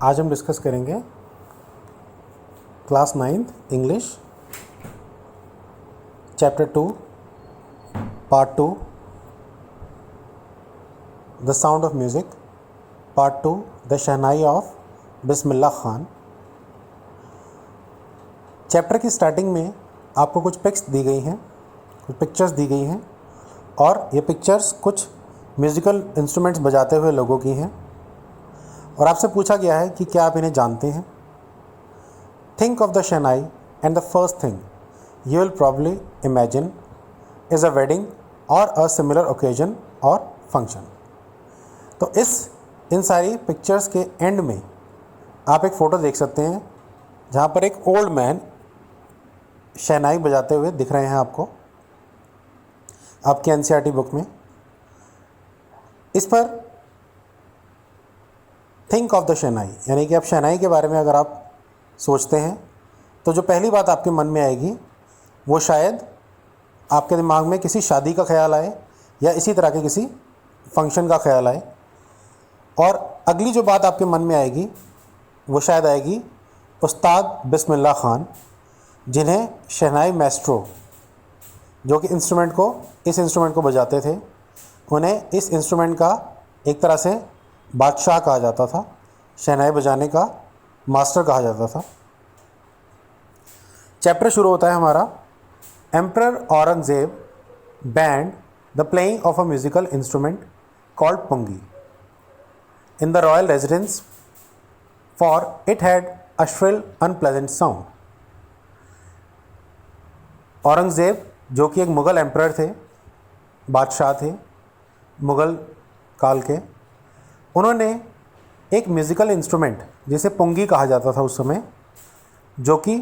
आज हम डिस्कस करेंगे class 9th English chapter 2 part 2 the sound of music part 2 the shehnai of Bismillah Khan. Chapter की starting में आपको कुछ पिक्स दी गई हैं, कुछ पिक्चर्स दी गई हैं और ये पिक्चर्स कुछ म्यूज़िकल इंस्ट्रूमेंट्स बजाते हुए लोगों की हैं और आपसे पूछा गया है कि क्या आप इन्हें जानते हैं। Think of the shehnai and the first thing you will probably imagine is a wedding और अ सिमिलर ओकेजन और फंक्शन। तो इन सारी पिक्चर्स के एंड में आप एक फ़ोटो देख सकते हैं जहाँ पर एक ओल्ड मैन शहनाई बजाते हुए दिख रहे हैं आपको आपकी एनसीईआरटी बुक में। इस पर थिंक ऑफ द शहनाई यानी कि आप शहनाई के बारे में अगर आप सोचते हैं तो जो पहली बात आपके मन में आएगी वो शायद आपके दिमाग में किसी शादी का ख्याल आए या इसी तरह के किसी फंक्शन का ख्याल आए। और अगली जो बात आपके मन में आएगी वो शायद आएगी उस्ताद बिस्मिल्लाह खान, जिन्हें शहनाई मैस्ट्रो जो कि इस इंस्ट्रूमेंट को बजाते थे, उन्हें इस इंस्ट्रूमेंट का एक तरह से बादशाह कहा जाता था, शहनाई बजाने का मास्टर कहा जाता था। चैप्टर शुरू होता है हमारा emperor Aurangzeb banned the playing of a musical instrument called pungi in the royal residence for it had a shrill unpleasant sound. Aurangzeb जो कि एक मुग़ल एम्परर थे, बादशाह थे मुग़ल काल के, उन्होंने एक म्यूज़िकल इंस्ट्रूमेंट जिसे पुंगी कहा जाता था उस समय, जो कि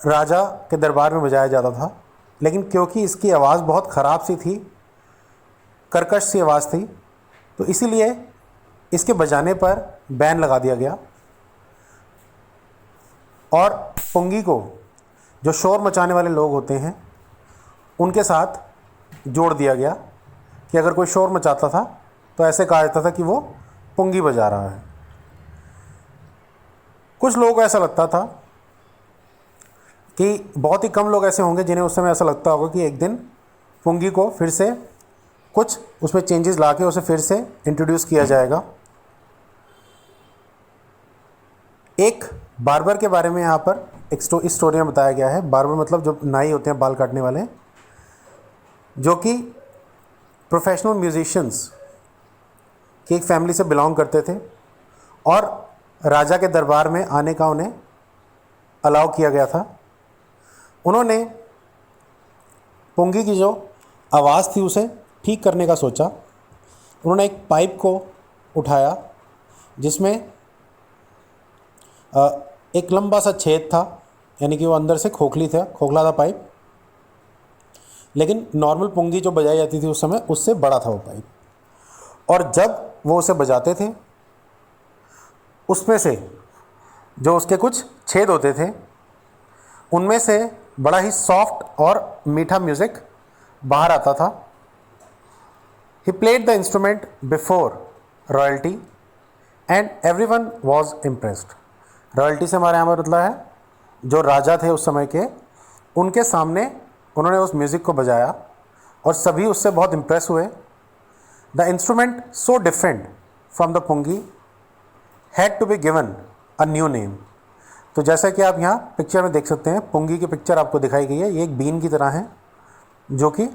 राजा के दरबार में बजाया जाता था, लेकिन क्योंकि इसकी आवाज़ बहुत ख़राब सी थी, कर्कश सी आवाज़ थी, तो इसीलिए इसके बजाने पर बैन लगा दिया गया और पुंगी को जो शोर मचाने वाले लोग होते हैं उनके साथ जोड़ दिया गया कि अगर कोई शोर मचाता था तो ऐसे कहा जाता था कि वो पुंगी बजा रहा है। कुछ लोगों को ऐसा लगता था कि बहुत ही कम लोग ऐसे होंगे जिन्हें उस समय ऐसा लगता होगा कि एक दिन पुंगी को फिर से कुछ उसमें चेंजेस ला के उसे फिर से इंट्रोड्यूस किया जाएगा। एक बार्बर के बारे में यहाँ पर इस स्टोरी में बताया गया है। बार्बर मतलब जो नाई होते हैं, बाल काटने वाले, जो कि प्रोफेशनल म्यूजिशियंस की एक फैमिली से बिलोंग करते थे और राजा के दरबार में आने का उन्हें अलाउ किया गया था। उन्होंने पुंगी की जो आवाज़ थी उसे ठीक करने का सोचा। उन्होंने एक पाइप को उठाया जिसमें एक लंबा सा छेद था, यानी कि वो अंदर से खोखला था पाइप, लेकिन नॉर्मल पुंगी जो बजाई जाती थी उस समय उससे बड़ा था वो पाइप। और जब वो उसे बजाते थे उसमें से जो उसके कुछ छेद होते थे उनमें से बड़ा ही सॉफ्ट और मीठा म्यूज़िक बाहर आता था। He played the instrument before royalty and everyone was impressed. Royalty से हमारे यहाँ पर मतलब है जो राजा थे उस समय के, उनके सामने उन्होंने उस म्यूज़िक को बजाया और सभी उससे बहुत इम्प्रेस हुए। The instrument so different from the pungi had to be given a new name. तो जैसा कि आप यहाँ पिक्चर में देख सकते हैं, पुंगी की पिक्चर आपको दिखाई गई है। ये एक बीन की तरह है जो कि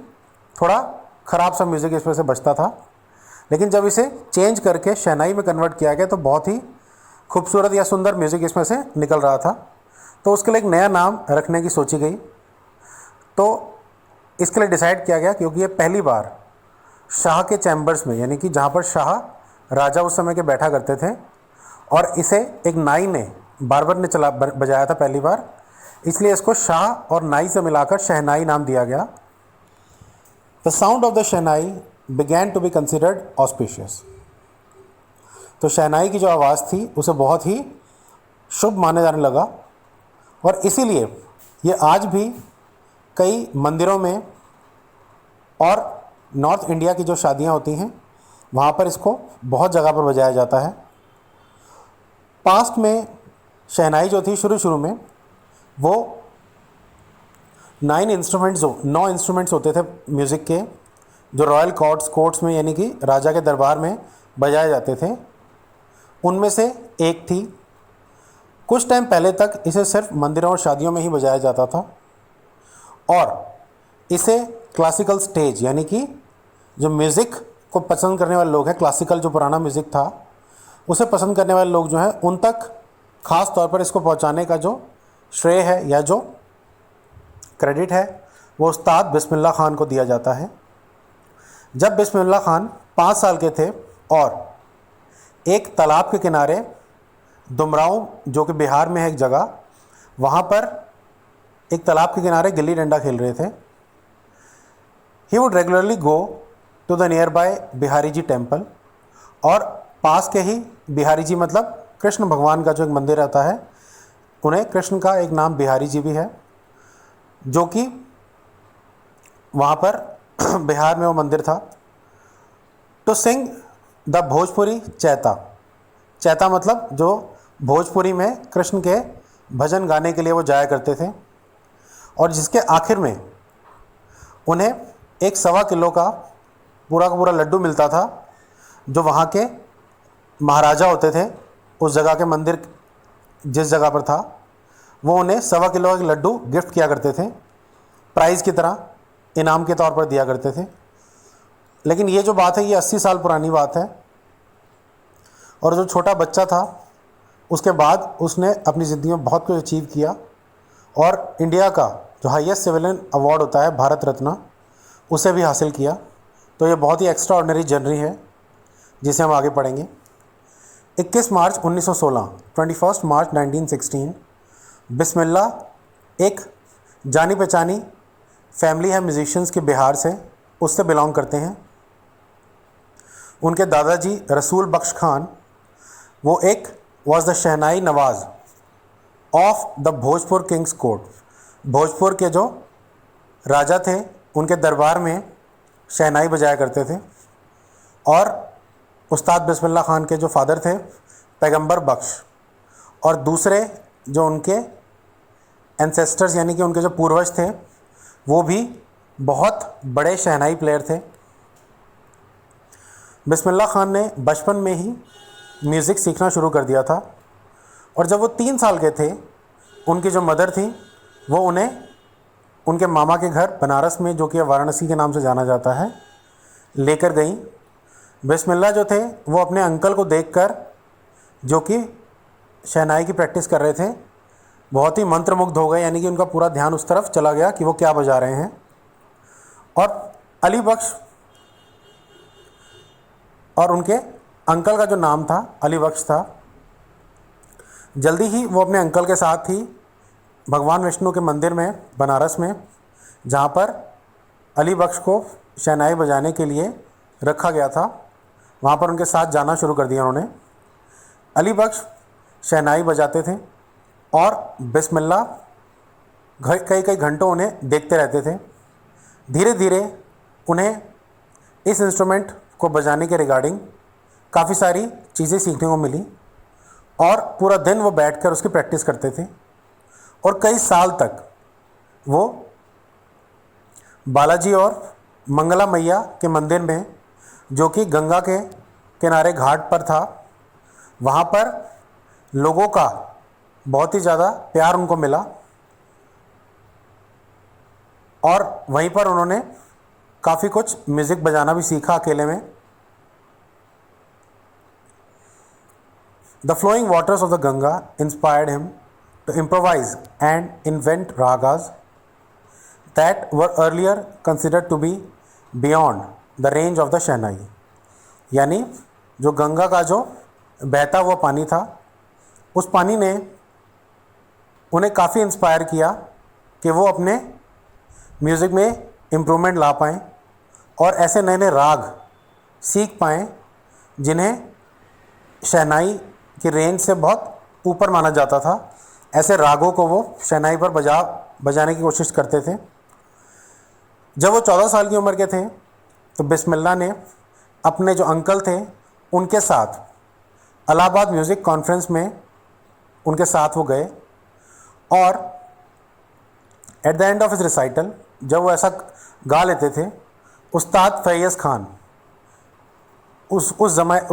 थोड़ा ख़राब सा म्यूज़िक इसमें से बजता था, लेकिन जब इसे चेंज करके शहनाई में कन्वर्ट किया गया तो बहुत ही खूबसूरत या सुंदर म्यूज़िक इसमें से निकल रहा था। तो उसके लिए एक नया नाम रखने की सोची गई। तो इसके लिए डिसाइड किया गया, क्योंकि ये पहली बार शाह के चैम्बर्स में, यानी कि जहाँ पर शाह राजा उस समय के बैठा करते थे, और इसे एक नाई ने, बार्बर ने बजाया था पहली बार, इसलिए इसको शाह और नाई से मिलाकर शहनाई नाम दिया गया। The sound of the shehnai began to be considered auspicious. तो शहनाई की जो आवाज़ थी उसे बहुत ही शुभ माने जाने लगा और इसीलिए ये आज भी कई मंदिरों में और नॉर्थ इंडिया की जो शादियां होती हैं वहाँ पर इसको बहुत जगह पर बजाया जाता है। पास्ट में शहनाई जो थी शुरू शुरू में वो 9 इंस्ट्रूमेंट्स होते थे म्यूज़िक के, जो रॉयल कोर्ट्स में यानी कि राजा के दरबार में बजाए जाते थे। उनमें से एक थी। कुछ टाइम पहले तक इसे सिर्फ मंदिरों और शादियों में ही बजाया जाता था और इसे क्लासिकल स्टेज यानी कि जो म्यूज़िक को पसंद करने वाले लोग हैं, क्लासिकल जो पुराना म्यूज़िक था उसे पसंद करने वाले लोग जो हैं उन तक ख़ास तौर पर इसको पहुंचाने का जो श्रेय है या जो क्रेडिट है वो उस्ताद बिस्मिल्लाह खान को दिया जाता है। जब बिस्मिल्लाह खान 5 साल के थे और एक तालाब के किनारे दुमराव जो कि बिहार में है एक जगह, वहाँ पर एक तालाब के किनारे गिल्ली डंडा खेल रहे थे। He would regularly go to the nearby Bihari ji temple, और पास के ही बिहारी जी मतलब कृष्ण भगवान का जो एक मंदिर रहता है, उन्हें कृष्ण का एक नाम बिहारी जी भी है, जो कि वहाँ पर बिहार में वो मंदिर था। To sing the Bhojpuri chaita. Chaita मतलब जो भोजपुरी में कृष्ण के भजन गाने के लिए वो जाया करते थे, और जिसके आखिर में उन्हें एक 1.25 किलो का पूरा लड्डू मिलता था, जो वहाँ के महाराजा होते थे उस जगह के मंदिर जिस जगह पर था, वो उन्हें 1.25 किलो का लड्डू गिफ्ट किया करते थे, प्राइज़ की तरह इनाम के तौर पर दिया करते थे। लेकिन ये जो बात है ये 80 साल पुरानी बात है, और जो छोटा बच्चा था उसके बाद उसने अपनी ज़िंदगी में बहुत कुछ अचीव किया और इंडिया का जो हाईएस्ट सिविलियन अवार्ड होता है भारत रत्न, उसे भी हासिल किया। तो ये बहुत ही एक्स्ट्रा ऑर्डिनरी जर्नी है जिसे हम आगे पढ़ेंगे। 21 मार्च 1916, 21 मार्च 1916, बिस्मिल्लाह एक जानी पहचानी फैमिली है म्यूजिशियंस के बिहार से, उससे बिलोंग करते हैं। उनके दादाजी रसूल बख्श खान वो एक was the shehnai Nawaz of the Bhojpur Kings court. Bhojpur के जो राजा थे उनके दरबार में शहनाई बजाया करते थे। और उस्ताद बिस्मिल्लाह खान के जो फादर थे पैगंबर बख्श, और दूसरे जो उनके एंसेस्टर्स यानी कि उनके जो पूर्वज थे वो भी बहुत बड़े शहनाई प्लेयर थे। बिस्मिल्लाह खान ने बचपन में ही म्यूज़िक सीखना शुरू कर दिया था, और जब वो 3 साल के थे उनकी जो मदर थी वो उन्हें उनके मामा के घर बनारस में, जो कि वाराणसी के नाम से जाना जाता है, लेकर गई। बिस्मिल्लाह जो थे वो अपने अंकल को देखकर, जो कि शहनाई की प्रैक्टिस कर रहे थे, बहुत ही मंत्रमुग्ध हो गए, यानी कि उनका पूरा ध्यान उस तरफ चला गया कि वो क्या बजा रहे हैं। और अली बख्श और उनके अंकल का जो नाम था अली बख्श था। जल्दी ही वो अपने अंकल के साथ ही भगवान विष्णु के मंदिर में बनारस में, जहाँ पर अली बख्श को शहनाई बजाने के लिए रखा गया था, वहाँ पर उनके साथ जाना शुरू कर दिया उन्होंने। अली बख्श शहनाई बजाते थे और बिस्मिल्लाह कई घंटों उन्हें देखते रहते थे। धीरे धीरे उन्हें इस इंस्ट्रूमेंट को बजाने के रिगार्डिंग काफ़ी सारी चीज़ें सीखने को मिली, और पूरा दिन वो बैठकर उसकी प्रैक्टिस करते थे। और कई साल तक वो बालाजी और मंगला मैया के मंदिर में, जो कि गंगा के किनारे घाट पर था, वहाँ पर लोगों का बहुत ही ज़्यादा प्यार उनको मिला, और वहीं पर उन्होंने काफ़ी कुछ म्यूज़िक बजाना भी सीखा अकेले में। The flowing waters of the Ganga inspired him to improvise and invent ragas that were earlier considered to be beyond the range of the शहनाई। यानी जो गंगा का जो बहता हुआ पानी था, उस पानी ने उन्हें काफ़ी इंस्पायर किया कि वो अपने म्यूज़िक में इम्प्रूवमेंट ला पाएँ और ऐसे नए नए राग सीख पाएँ जिन्हें शहनाई की रेंज से बहुत ऊपर माना जाता था। ऐसे रागों को वो शहनाई पर बजाने की कोशिश करते थे। जब वो 14 साल की उम्र के थे तो बिस्मिल्लाह ने अपने जो अंकल थे उनके साथ इलाहाबाद म्यूज़िक कॉन्फ्रेंस में उनके साथ वो गए और at the end of his recital जब वो ऐसा गा लेते थे, उस्ताद फैयज़ खान उस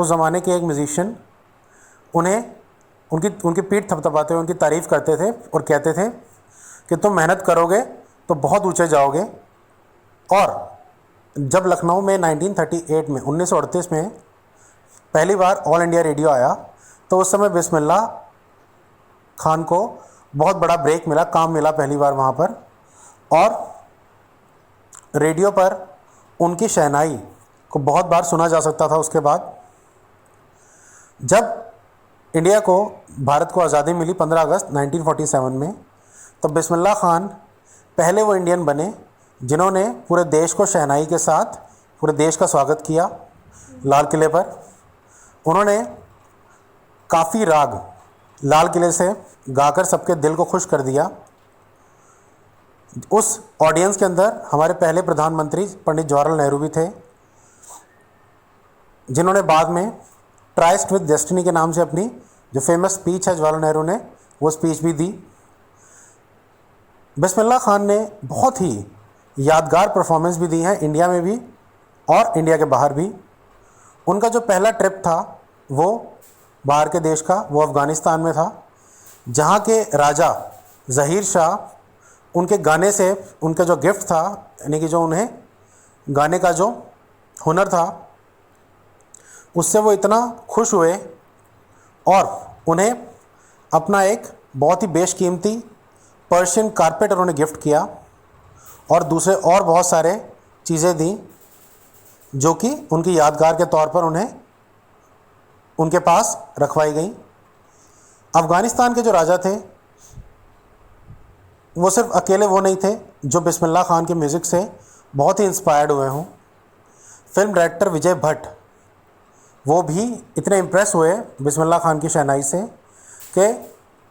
ज़माने के एक म्यूज़िशियन उन्हें उनकी उनकी पीठ थपथपाते हुए उनकी तारीफ़ करते थे और कहते थे कि तुम मेहनत करोगे तो बहुत ऊंचे जाओगे। और जब लखनऊ में 1938 में 1938 में पहली बार ऑल इंडिया रेडियो आया तो उस समय बिस्मिल्लाह खान को बहुत बड़ा ब्रेक मिला, काम मिला पहली बार वहाँ पर। और रेडियो पर उनकी शहनाई को बहुत बार सुना जा सकता था। उसके बाद जब इंडिया को भारत को आज़ादी मिली 15 अगस्त 1947 में, तब बिस्मिल्लाह खान पहले वो इंडियन बने जिन्होंने पूरे देश को शहनाई के साथ पूरे देश का स्वागत किया लाल किले पर। उन्होंने काफ़ी राग लाल किले से गाकर सबके दिल को खुश कर दिया। उस ऑडियंस के अंदर हमारे पहले प्रधानमंत्री पंडित जवाहरलाल नेहरू भी थे, जिन्होंने बाद में ट्राइस्ट विद डेस्टिनी के नाम से अपनी जो फेमस स्पीच है जवाहरलाल नेहरू ने, वो स्पीच भी दी। बिस्मिल्लाह खान ने बहुत ही यादगार परफॉर्मेंस भी दी है इंडिया में भी और इंडिया के बाहर भी। उनका जो पहला ट्रिप था वो बाहर के देश का, वो अफ़गानिस्तान में था, जहाँ के राजा ज़हीर शाह उनके गाने से, उनका जो गिफ्ट था, यानी कि जो उन्हें गाने का जो हुनर था, उससे वो इतना खुश हुए और उन्हें अपना एक बहुत ही बेशकीमती पर्शियन कारपेट उन्होंने गिफ्ट किया और दूसरे और बहुत सारे चीज़ें दी जो कि उनकी यादगार के तौर पर उन्हें उनके पास रखवाई गई। अफ़गानिस्तान के जो राजा थे वो सिर्फ अकेले वो नहीं थे जो बिस्मिल्लाह खान के म्यूज़िक से बहुत ही इंस्पायर्ड हुए हों। फिल्म डायरेक्टर विजय भट्ट वो भी इतने इम्प्रेस हुए बिस्मिल्लाह खान की शहनाई से कि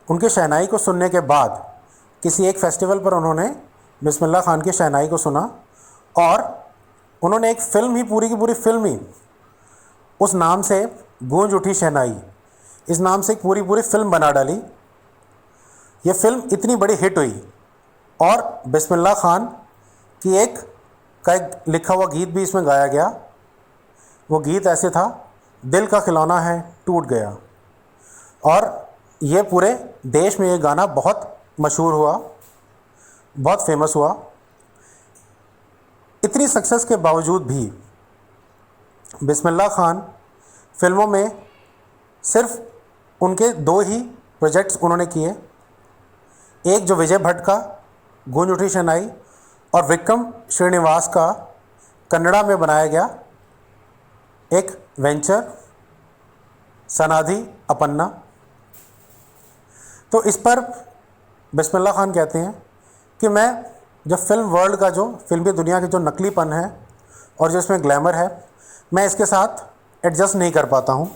उनकी शहनाई को सुनने के बाद किसी एक फेस्टिवल पर उन्होंने बिस्मिल्लाह खान की शहनाई को सुना और उन्होंने एक फ़िल्म ही, पूरी की पूरी फिल्म ही उस नाम से, गूंज उठी शहनाई, इस नाम से एक पूरी पूरी फिल्म बना डाली। ये फिल्म इतनी बड़ी हिट हुई और बिस्मिल्लाह खान की एक लिखा हुआ गीत भी इसमें गाया गया। वो गीत ऐसे था, दिल का खिलौना है टूट गया, और ये पूरे देश में ये गाना बहुत मशहूर हुआ, बहुत फेमस हुआ। इतनी सक्सेस के बावजूद भी बिस्मिल्लाह खान फिल्मों में सिर्फ उनके 2 ही प्रोजेक्ट्स उन्होंने किए, एक जो विजय भट्ट का गूंज उठी शहनाई और विक्रम श्रीनिवास का कन्नड़ा में बनाया गया एक वेंचर सनाधि अपन्ना। तो इस पर बिस्मिल्लाह खान कहते हैं कि मैं जो फिल्म वर्ल्ड का, जो फिल्मी दुनिया के जो नकलीपन है और जो इसमें ग्लैमर है, मैं इसके साथ एडजस्ट नहीं कर पाता हूँ।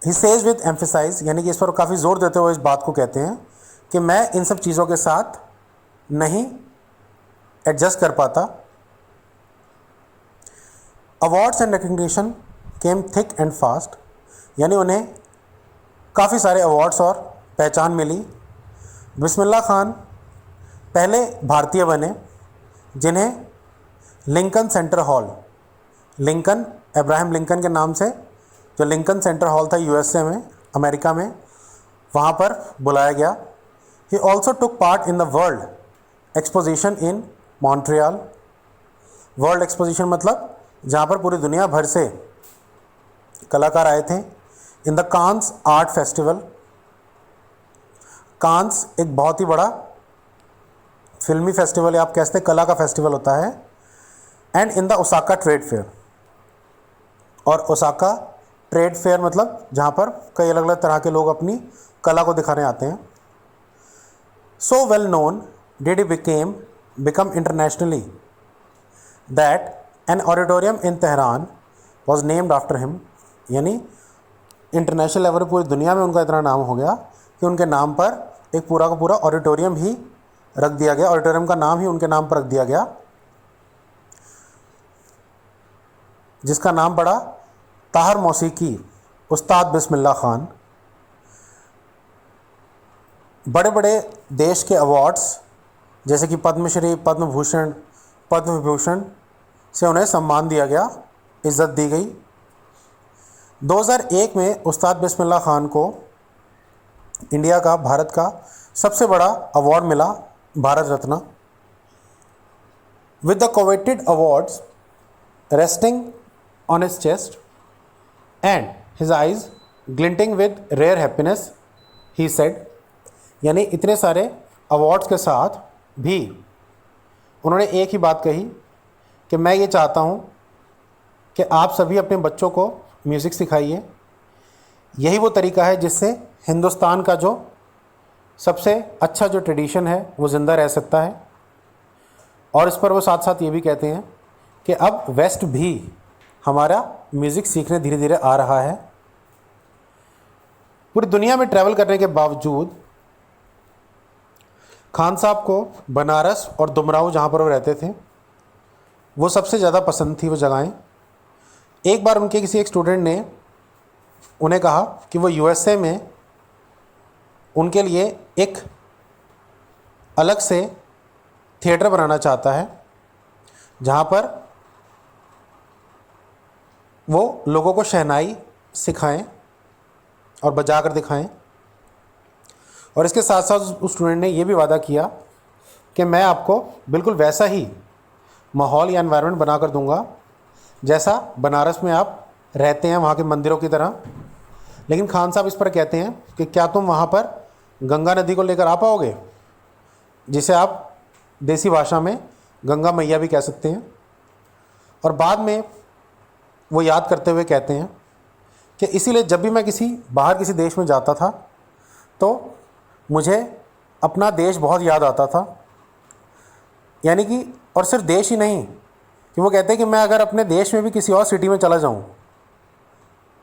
ही सेज विद एम्फेसाइज, यानी कि इस पर काफ़ी ज़ोर देते हुए इस बात को कहते हैं कि मैं इन सब चीज़ों के साथ नहीं एडजस्ट कर पाता। Awards and recognition came thick and fast, यानी उन्हें काफ़ी सारे अवार्ड्स और पहचान मिली। बिस्मिल्लाह खान पहले भारतीय बने जिन्हें Lincoln centre hall, Lincoln, Abraham Lincoln के नाम से जो लिंकन सेंटर हॉल था यूएसए में, अमेरिका में, वहाँ पर बुलाया गया। He also took part in the world exposition in Montreal. World exposition मतलब जहाँ पर पूरी दुनिया भर से कलाकार आए थे। In the Cannes art festival, Cannes एक बहुत ही बड़ा फिल्मी फेस्टिवल है, आप कह सकते हैं कला का फेस्टिवल होता है। And in the Osaka trade fair, और ओसाका ट्रेड फेयर मतलब जहाँ पर कई अलग अलग तरह के लोग अपनी कला को दिखाने आते हैं। So well known did he become internationally that an auditorium in Tehran was named after him, यानी इंटरनेशनल लेवल पूरी दुनिया में उनका इतना नाम हो गया कि उनके नाम पर एक पूरा का पूरा ऑडिटोरियम ही रख दिया गया, ऑडिटोरियम का नाम ही उनके नाम पर रख दिया गया, जिसका नाम पड़ा ताहर मौसीकी उस्ताद बिस्मिल्लाह खान। बड़े बड़े देश के अवार्ड्स जैसे कि पद्मश्री, पद्म भूषण, पद्म विभूषण से उन्हें सम्मान दिया गया, इज़्ज़त दी गई। 2001 में उस्ताद बिस्मिल्लाह खान को इंडिया का, भारत का सबसे बड़ा अवार्ड मिला, Bharat Ratna. With the coveted awards resting on his chest and his eyes glinting with rare happiness, he said. यानी इतने सारे अवार्ड्स के साथ भी उन्होंने एक ही बात कही कि मैं ये चाहता हूँ कि आप सभी अपने बच्चों को म्यूज़िक सिखाइए। यही वो तरीका है जिससे हिंदुस्तान का जो सबसे अच्छा जो ट्रेडिशन है वो ज़िंदा रह सकता है। और इस पर वो साथ साथ ये भी कहते हैं कि अब वेस्ट भी हमारा म्यूज़िक सीखने धीरे धीरे आ रहा है। पूरी दुनिया में ट्रैवल करने के बावजूद खान साहब को बनारस और दुमराव जहाँ पर वो रहते थे वो सबसे ज़्यादा पसंद थी वो जगहें। एक बार उनके किसी एक स्टूडेंट ने उन्हें कहा कि वो यूएसए में उनके लिए एक अलग से थिएटर बनाना चाहता है जहाँ पर वो लोगों को शहनाई सिखाएं और बजा कर दिखाएं। और इसके साथ साथ उस स्टूडेंट ने ये भी वादा किया कि मैं आपको बिल्कुल वैसा ही माहौल या एनवायरनमेंट बना कर दूंगा जैसा बनारस में आप रहते हैं वहाँ के मंदिरों की तरह। लेकिन खान साहब इस पर कहते हैं कि क्या तुम वहाँ पर गंगा नदी को लेकर आ पाओगे, जिसे आप देसी भाषा में गंगा मैया भी कह सकते हैं। और बाद में वो याद करते हुए कहते हैं कि इसीलिए जब भी मैं बाहर किसी देश में जाता था तो मुझे अपना देश बहुत याद आता था। यानी कि और सिर्फ देश ही नहीं, कि वो कहते हैं कि मैं अगर अपने देश में भी किसी और सिटी में चला जाऊं,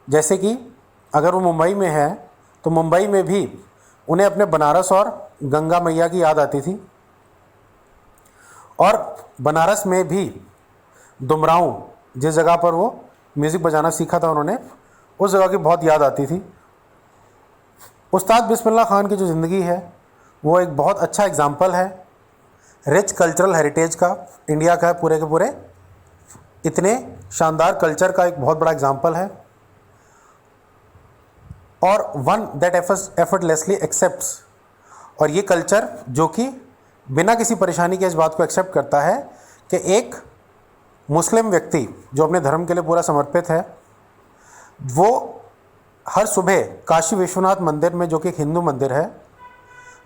जैसे कि अगर वो मुंबई में है तो मुंबई में भी उन्हें अपने बनारस और गंगा मैया की याद आती थी। और बनारस में भी दुमराव जिस जगह पर वो म्यूज़िक बजाना सीखा था उन्होंने, उस जगह की बहुत याद आती थी। उस्ताद बिस्मिल्लाह खान की जो ज़िंदगी है वो एक बहुत अच्छा एग्ज़ाम्पल है रिच कल्चरल हेरिटेज का, इंडिया का पूरे के पूरे इतने शानदार कल्चर का एक बहुत बड़ा एग्ज़ाम्पल है। और वन दैट एफर्टलेसली एक्सेप्ट्स, और ये कल्चर जो कि बिना किसी परेशानी के इस बात को एक्सेप्ट करता है कि एक मुस्लिम व्यक्ति जो अपने धर्म के लिए पूरा समर्पित है वो हर सुबह काशी विश्वनाथ मंदिर में, जो कि एक हिंदू मंदिर है,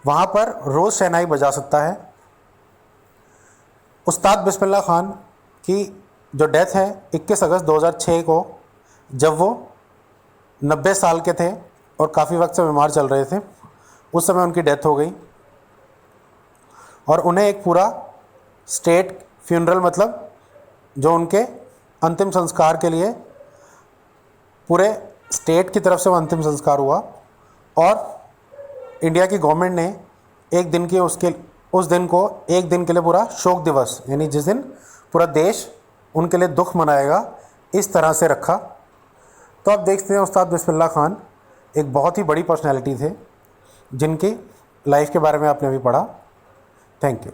वहाँ पर रोज़ शहनाई बजा सकता है। उस्ताद बिस्मिल्लाह खान की जो डेथ है 21 अगस्त 2006 को, जब वो 90 साल के थे और काफ़ी वक्त से बीमार चल रहे थे, उस समय उनकी डेथ हो गई। और उन्हें एक पूरा स्टेट फ्यूनरल, मतलब जो उनके अंतिम संस्कार के लिए पूरे स्टेट की तरफ से वो अंतिम संस्कार हुआ। और इंडिया की गवर्नमेंट ने एक दिन के उस दिन को एक दिन के लिए पूरा शोक दिवस, यानी जिस दिन पूरा देश उनके लिए दुख मनाएगा, इस तरह से रखा। तो आप देखते हैं उस्ताद बिस्मिल्लाह खान एक बहुत ही बड़ी पर्सनैलिटी थे जिनकी लाइफ के बारे में आपने अभी पढ़ा। Thank you.